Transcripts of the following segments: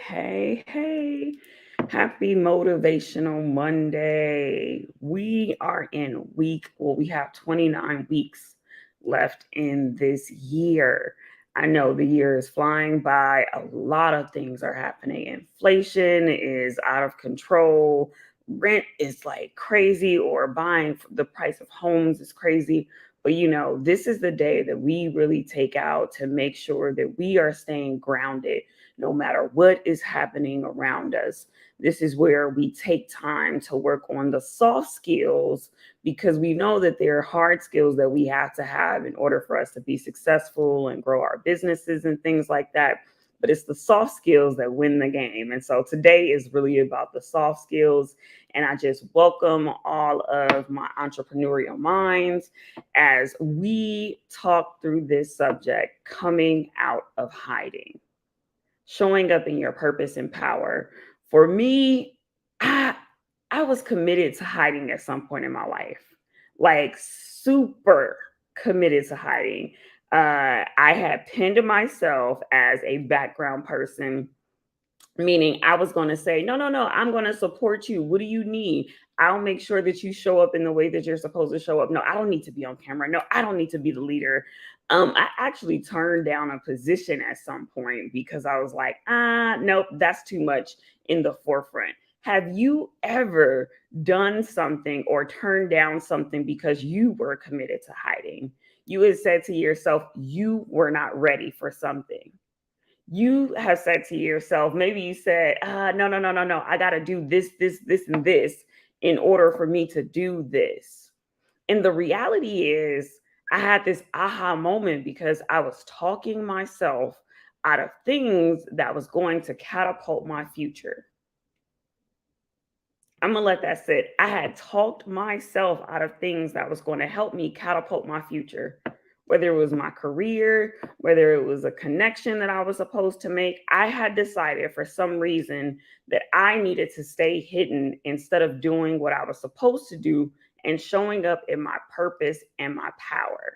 Hey. Happy Motivational Monday. We are in we have 29 weeks left in this year. I know the year is flying by. A lot of things are happening. Inflation is out of control. Rent is like crazy, or buying the price of homes is crazy. But this is the day that we really take out to make sure that we are staying grounded no matter what is happening around us. This is where we take time to work on the soft skills, because we know that there are hard skills that we have to have in order for us to be successful and grow our businesses and things like that. But it's the soft skills that win the game. And so today is really about the soft skills. And I just welcome all of my entrepreneurial minds as we talk through this subject: coming out of hiding, showing up in your purpose and power. For me, I was committed to hiding at some point in my life, like super committed to hiding. I had pinned myself as a background person, meaning I was going to say, no, I'm going to support you. What do you need? I'll make sure that you show up in the way that you're supposed to show up. No, I don't need to be on camera. No, I don't need to be the leader. I actually turned down a position at some point because I was like, nope, that's too much in the forefront. Have you ever done something or turned down something because you were committed to hiding? You had said to yourself, you were not ready for something. You have said to yourself, maybe you said, no, I got to do this, and this in order for me to do this. And the reality is, I had this aha moment because I was talking myself out of things that was going to catapult my future. I'm going to let that sit. I had talked myself out of things that was going to help me catapult my future, whether it was my career, whether it was a connection that I was supposed to make. I had decided for some reason that I needed to stay hidden instead of doing what I was supposed to do and showing up in my purpose and my power.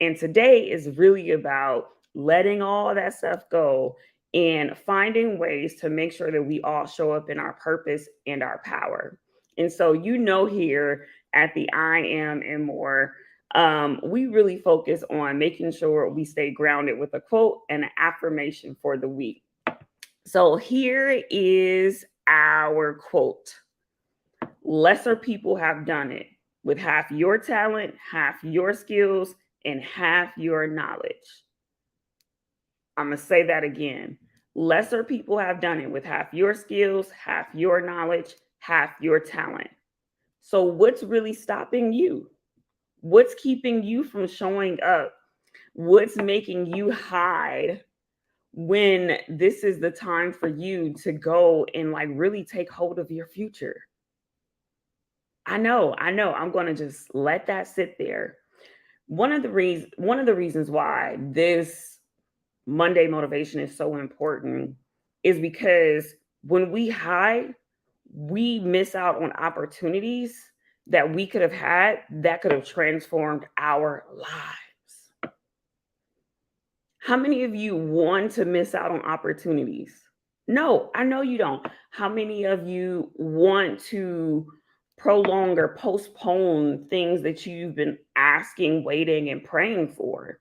And today is really about letting all that stuff go and finding ways to make sure that we all show up in our purpose and our power. And so, here at the I Am and More, we really focus on making sure we stay grounded with a quote and an affirmation for the week. So here is our quote: lesser people have done it with half your talent, half your skills, and half your knowledge. I'm going to say that again. Lesser people have done it with half your skills, half your knowledge, half your talent. So, what's really stopping you? What's keeping you from showing up? What's making you hide when this is the time for you to go and like really take hold of your future? I know. I'm going to just let that sit there. One of the reasons why this Monday motivation is so important is because when we hide, we miss out on opportunities that we could have had that could have transformed our lives. How many of you want to miss out on opportunities? No, I know you don't. How many of you want to prolong or postpone things that you've been asking, waiting, and praying for?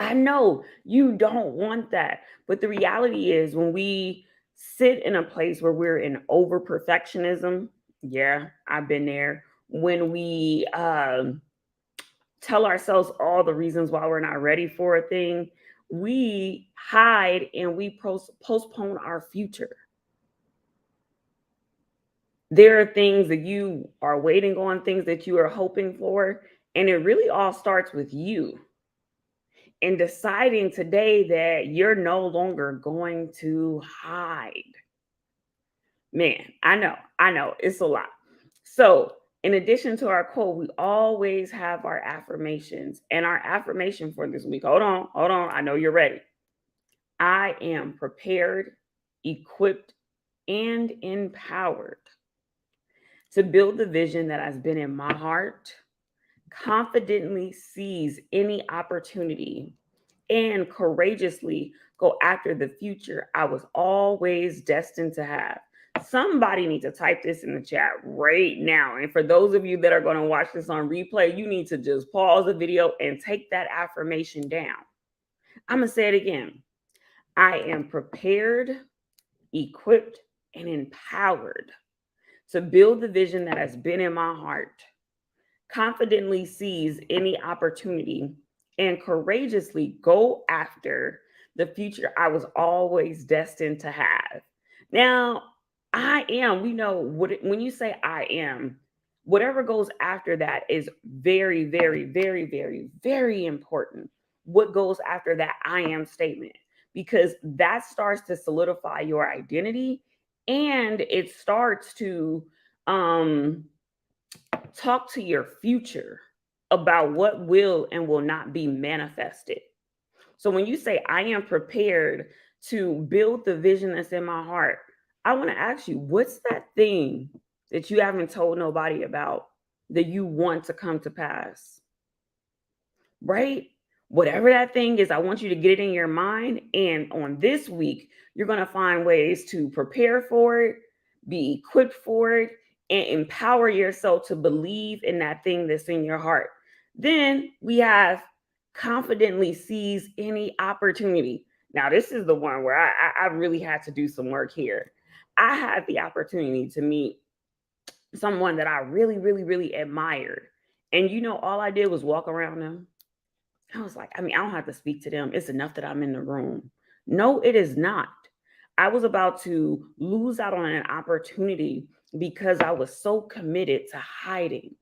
I know you don't want that. But the reality is, when we sit in a place where we're in over perfectionism, yeah, I've been there. When we tell ourselves all the reasons why we're not ready for a thing, we hide and we postpone our future. There are things that you are waiting on, things that you are hoping for, and it really all starts with you and deciding today that you're no longer going to hide. Man, I know, it's a lot. So, in addition to our quote, we always have our affirmations. And our affirmation for this week, hold on, I know you're ready. I am prepared, equipped, and empowered to build the vision that has been in my heart, confidently seize any opportunity, and courageously go after the future I was always destined to have. Somebody needs to type this in the chat right now. And for those of you that are going to watch this on replay, you need to just pause the video and take that affirmation down. I'm going to say it again. I am prepared, equipped, and empowered to build the vision that has been in my heart, confidently seize any opportunity, and courageously go after the future I was always destined to have. Now, I am, we know what when you say I am, whatever goes after that is very, very, very, very, very important. What goes after that I am statement, because that starts to solidify your identity, and it starts to um talk to your future about what will and will not be manifested. So when you say, I am prepared to build the vision that's in my heart, I want to ask you, what's that thing that you haven't told nobody about that you want to come to pass? Right? Whatever that thing is, I want you to get it in your mind. And on this week, you're going to find ways to prepare for it, be equipped for it, and empower yourself to believe in that thing that's in your heart. Then we have confidently seize any opportunity. Now, this is the one where I really had to do some work here. I had the opportunity to meet someone that I really, really, really admired. And all I did was walk around them. I was like, I mean, I don't have to speak to them. It's enough that I'm in the room. No, it is not. I was about to lose out on an opportunity because I was so committed to hiding,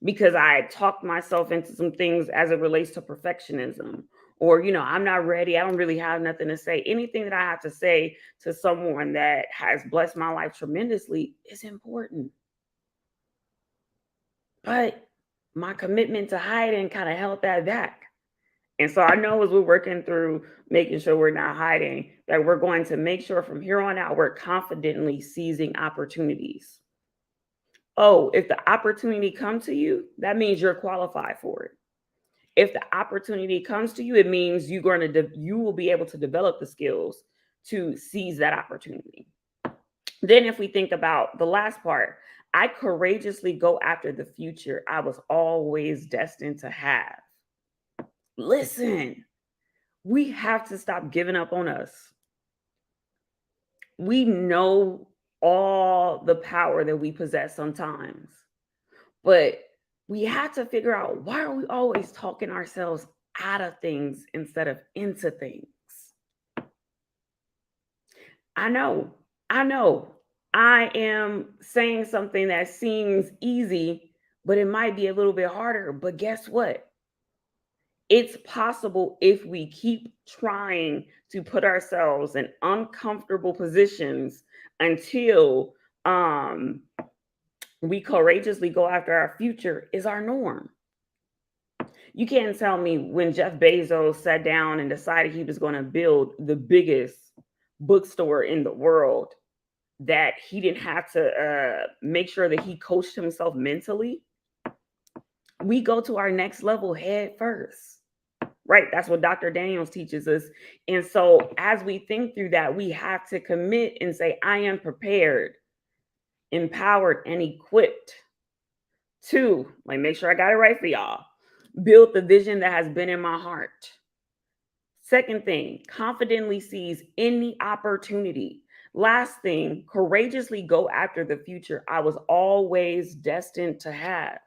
because I had talked myself into some things as it relates to perfectionism, or, I'm not ready. I don't really have nothing to say. Anything that I have to say to someone that has blessed my life tremendously is important. But my commitment to hiding kind of held that back. And so I know as we're working through making sure we're not hiding, that we're going to make sure from here on out, we're confidently seizing opportunities. Oh, if the opportunity comes to you, that means you're qualified for it. If the opportunity comes to you, it means you will be able to develop the skills to seize that opportunity. Then if we think about the last part, I courageously go after the future I was always destined to have. Listen, we have to stop giving up on us. We know all the power that we possess sometimes, but we have to figure out, why are we always talking ourselves out of things instead of into things? I know, I know. I am saying something that seems easy, but it might be a little bit harder. But guess what? It's possible if we keep trying to put ourselves in uncomfortable positions until we courageously go after our future is our norm. You can't tell me when Jeff Bezos sat down and decided he was going to build the biggest bookstore in the world that he didn't have to make sure that he coached himself mentally. We go to our next level head first. Right? That's what Dr. Daniels teaches us. And so as we think through that, we have to commit and say, I am prepared, empowered, and equipped to, like, make sure I got it right for y'all, build the vision that has been in my heart. Second thing, confidently seize any opportunity. Last thing, courageously go after the future I was always destined to have.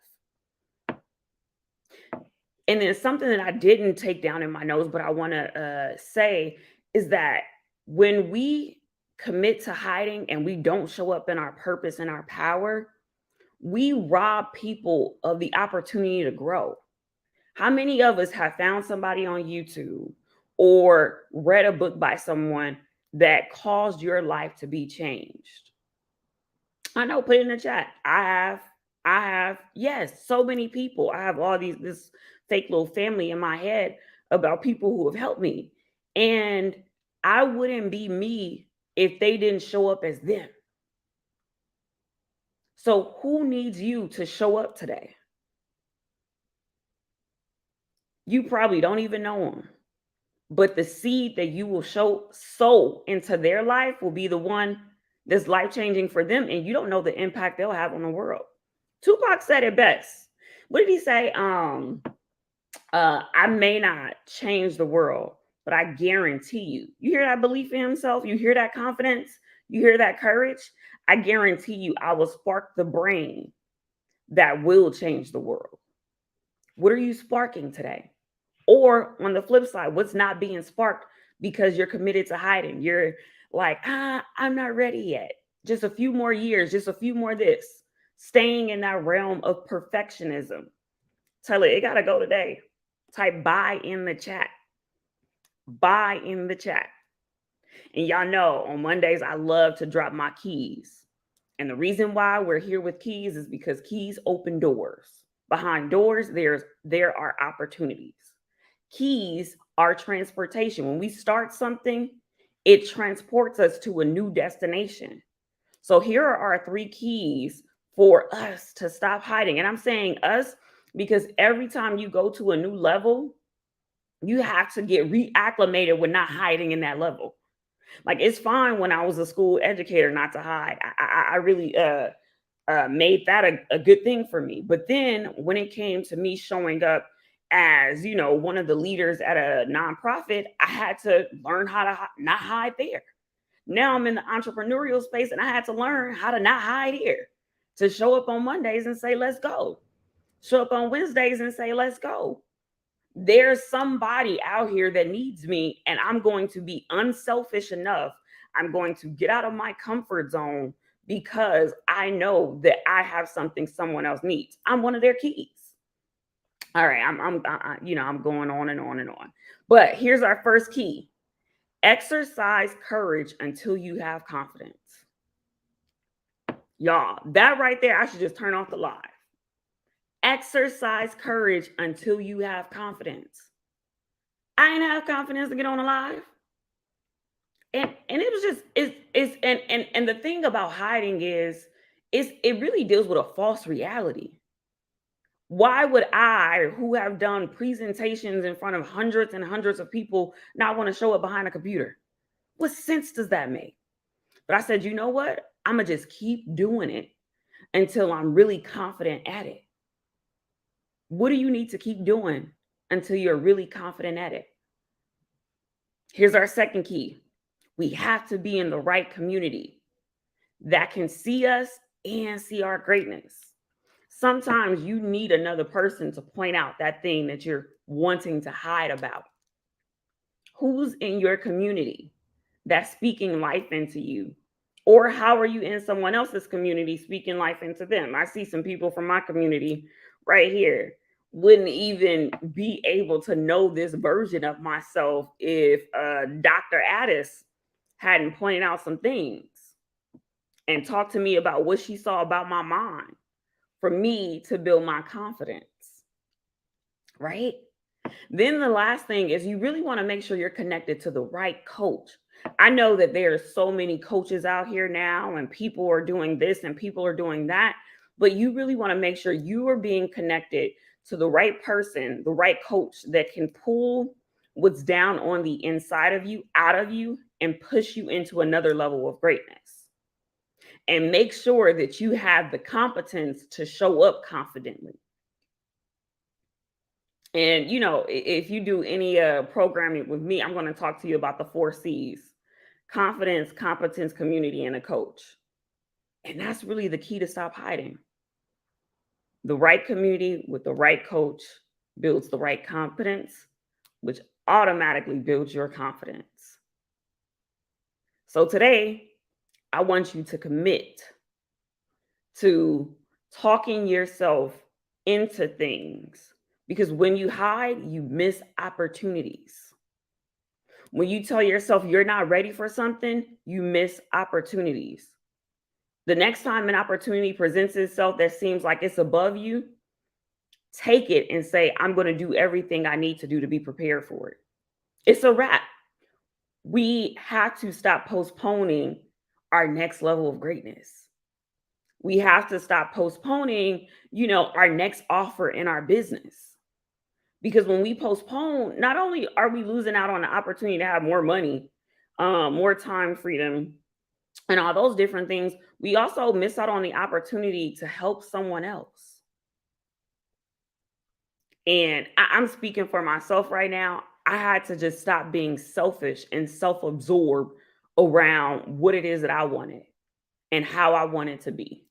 And then something that I didn't take down in my notes, but I want to say is that when we commit to hiding and we don't show up in our purpose and our power, we rob people of the opportunity to grow. How many of us have found somebody on YouTube or read a book by someone that caused your life to be changed? I know, put it in the chat. I have, yes, so many people. I have all this fake little family in my head about people who have helped me. And I wouldn't be me if they didn't show up as them. So who needs you to show up today? You probably don't even know them, But the seed that you will sow into their life will be the one that's life changing for them. And you don't know the impact they'll have on the world. Tupac said it best. What did he say? I may not change the world, but I guarantee you. You hear that belief in himself? You hear that confidence? You hear that courage? I guarantee you, I will spark the brain that will change the world. What are you sparking today? Or on the flip side, what's not being sparked because you're committed to hiding? You're like, I'm not ready yet. Just a few more years, just a few more this. Staying in that realm of perfectionism. Tell it got to go today. Type buy in the chat. Buy in the chat. And y'all know on Mondays, I love to drop my keys. And the reason why we're here with keys is because keys open doors. Behind doors, there are opportunities. Keys are transportation. When we start something, it transports us to a new destination. So here are our three keys for us to stop hiding. And I'm saying us because every time you go to a new level, you have to get reacclimated with not hiding in that level. Like it's fine when I was a school educator not to hide. I really made that a good thing for me. But then when it came to me showing up as one of the leaders at a nonprofit, I had to learn how to not hide there. Now I'm in the entrepreneurial space and I had to learn how to not hide here, to show up on Mondays and say let's go, show up on Wednesdays and say let's go. There's somebody out here that needs me, and I'm going to be unselfish enough. I'm going to get out of my comfort zone because I know that I have something someone else needs. I'm one of their keys. All right, I'm going on and on and on. But here's our first key. Exercise courage until you have confidence. Y'all, that right there, I should just turn off the live. Exercise courage until you have confidence. I didn't have confidence to get on a live. And it was just it's and the thing about hiding is it really deals with a false reality. Why would I, who have done presentations in front of hundreds and hundreds of people, not want to show up behind a computer? What sense does that make? But I said, you know what? I'm gonna just keep doing it until I'm really confident at it. What do you need to keep doing until you're really confident at it? Here's our second key. We have to be in the right community that can see us and see our greatness. Sometimes you need another person to point out that thing that you're wanting to hide about. Who's in your community that's speaking life into you? Or how are you in someone else's community speaking life into them? I see some people from my community right here wouldn't even be able to know this version of myself if Dr. Addis hadn't pointed out some things and talked to me about what she saw about my mind for me to build my confidence, right? Then the last thing is you really want to make sure you're connected to the right coach. I know that there are so many coaches out here now and people are doing this and people are doing that, but you really want to make sure you are being connected to the right person, the right coach that can pull what's down on the inside of you out of you and push you into another level of greatness. And make sure that you have the competence to show up confidently. And if you do any programming with me, I'm going to talk to you about the 4 C's: confidence, competence, community, and a coach. And that's really the key to stop hiding. The right community with the right coach builds the right competence, which automatically builds your confidence. So today, I want you to commit to talking yourself into things, because when you hide, you miss opportunities. When you tell yourself you're not ready for something, you miss opportunities. The next time an opportunity presents itself that seems like it's above you, take it and say, I'm going to do everything I need to do to be prepared for it. It's a wrap. We have to stop postponing our next level of greatness. We have to stop postponing, our next offer in our business, Because when we postpone, not only are we losing out on the opportunity to have more money, more time freedom, and all those different things, we also miss out on the opportunity to help someone else. And I'm speaking for myself right now. I had to just stop being selfish and self absorbed around what it is that I wanted and how I wanted to be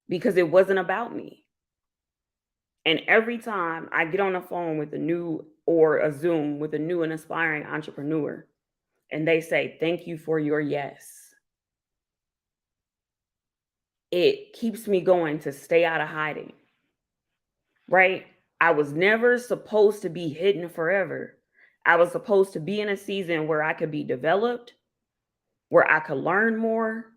because it wasn't about me. And every time I get on the phone with a new or a Zoom with a new and aspiring entrepreneur, and they say, "Thank you for your yes," it keeps me going to stay out of hiding, right? I was never supposed to be hidden forever. I was supposed to be in a season where I could be developed, where I could learn more,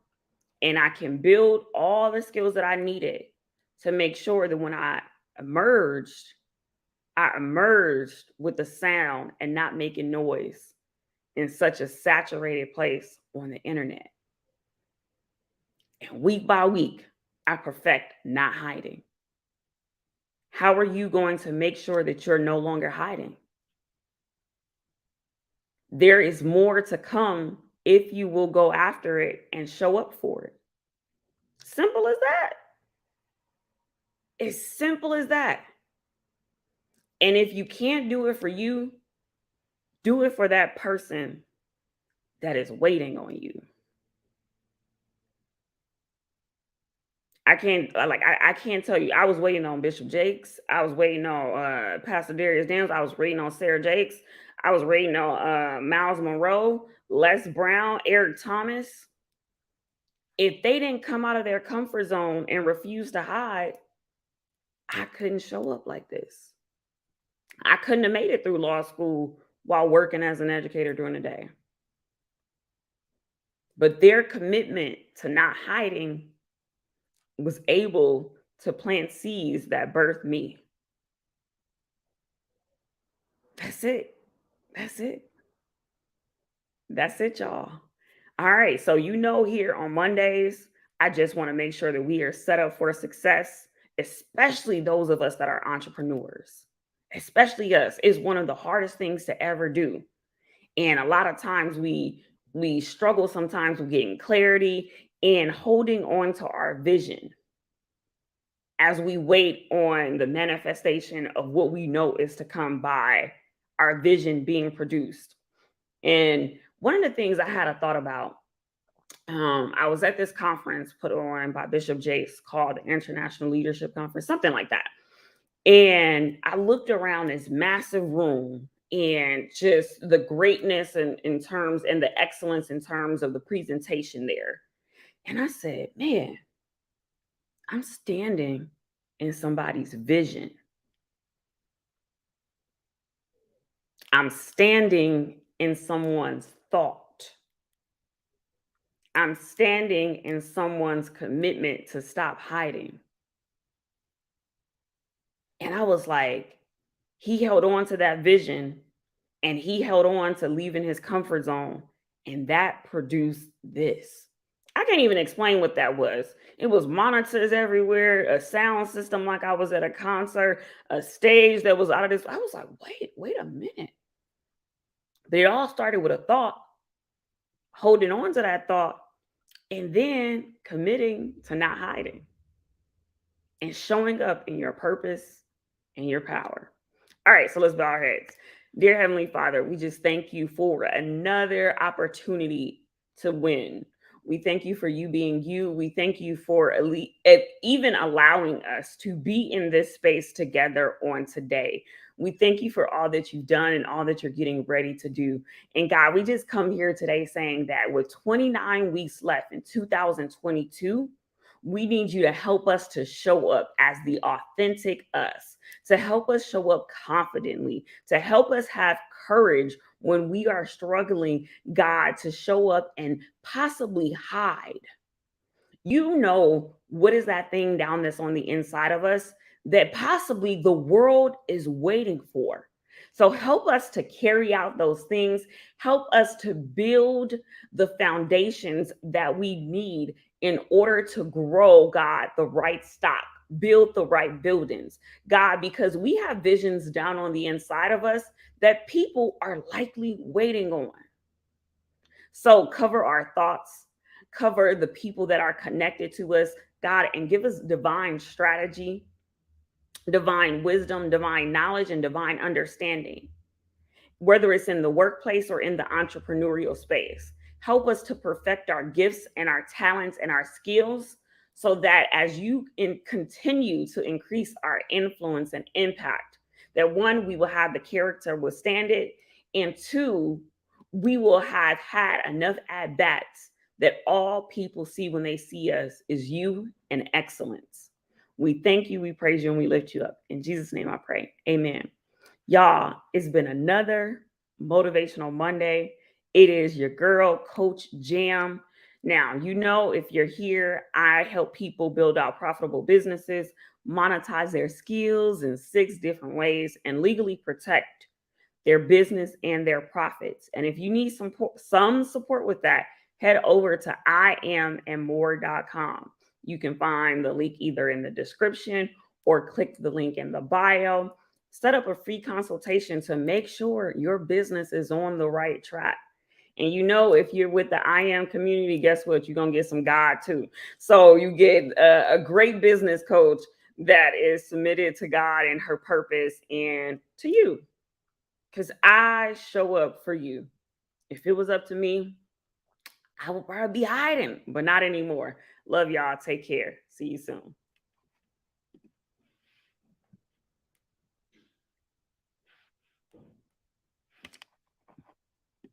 and I can build all the skills that I needed to make sure that when emerged, I emerged with the sound and not making noise in such a saturated place on the internet. And week by week, I perfect not hiding. How are you going to make sure that you're no longer hiding? There is more to come if you will go after it and show up for it. Simple as that. As simple as that. And if you can't do it for you, do it for that person that is waiting on you. I can't tell you. I was waiting on Bishop Jakes. I was waiting on Pastor Darius Daniels. I was waiting on Sarah Jakes. I was waiting on Miles Monroe, Les Brown, Eric Thomas. If they didn't come out of their comfort zone and refuse to hide, I couldn't show up like this. I couldn't have made it through law school while working as an educator during the day. But their commitment to not hiding was able to plant seeds that birthed me. That's it. That's it. That's it, y'all. All right. So, here on Mondays, I just want to make sure that we are set up for success, especially those of us that are entrepreneurs, especially us. It's one of the hardest things to ever do. And a lot of times we struggle sometimes with getting clarity and holding on to our vision as we wait on the manifestation of what we know is to come by our vision being produced. And one of the things I had a thought about, I was at this conference put on by Bishop Jakes called the International Leadership Conference, something like that. And I looked around this massive room and just the greatness in terms and the excellence in terms of the presentation there. And I said, man, I'm standing in somebody's vision. I'm standing in someone's thought. I'm standing in someone's commitment to stop hiding. And I was like, he held on to that vision and he held on to leaving his comfort zone. And that produced this. I can't even explain what that was. It was monitors everywhere, a sound system like I was at a concert, a stage that was out of this. I was like, wait a minute. They all started with a thought, holding on to that thought, and then committing to not hiding and showing up in your purpose and your power. All right, so let's bow our heads. Dear Heavenly Father, we just thank you for another opportunity to win. We thank you for you being you. We thank you for even allowing us to be in this space together on today. We thank you for all that you've done and all that you're getting ready to do. And God, we just come here today saying that with 29 weeks left in 2022, we need you to help us to show up as the authentic us, to help us show up confidently, to help us have courage when we are struggling, God, to show up and possibly hide. You know, what is that thing down that's on the inside of us that possibly the world is waiting for? So help us to carry out those things. Help us to build the foundations that we need in order to grow, God, the right stock build the right buildings. God, because we have visions down on the inside of us that people are likely waiting on. So cover our thoughts, cover the people that are connected to us, God, and give us divine strategy, divine wisdom, divine knowledge, and divine understanding, whether it's in the workplace or in the entrepreneurial space. Help us to perfect our gifts and our talents and our skills so that as you continue to increase our influence and impact, that one, we will have the character withstand it, and two, we will have had enough at bats that all people see when they see us is you and excellence. We thank you, we praise you, and we lift you up. In Jesus' name I pray. Amen. Y'all, it's been another motivational Monday. It is your girl, Coach Jam. Now, if you're here, I help people build out profitable businesses, monetize their skills in 6 different ways, and legally protect their business and their profits. And if you need some support with that, head over to iamandmore.com. You can find the link either in the description or click the link in the bio. Set up a free consultation to make sure your business is on the right track. And if you're with the I Am community, guess what? You're going to get some God too. So you get a great business coach that is submitted to God and her purpose and to you. Because I show up for you. If it was up to me, I would probably be hiding, but not anymore. Love y'all. Take care. See you soon.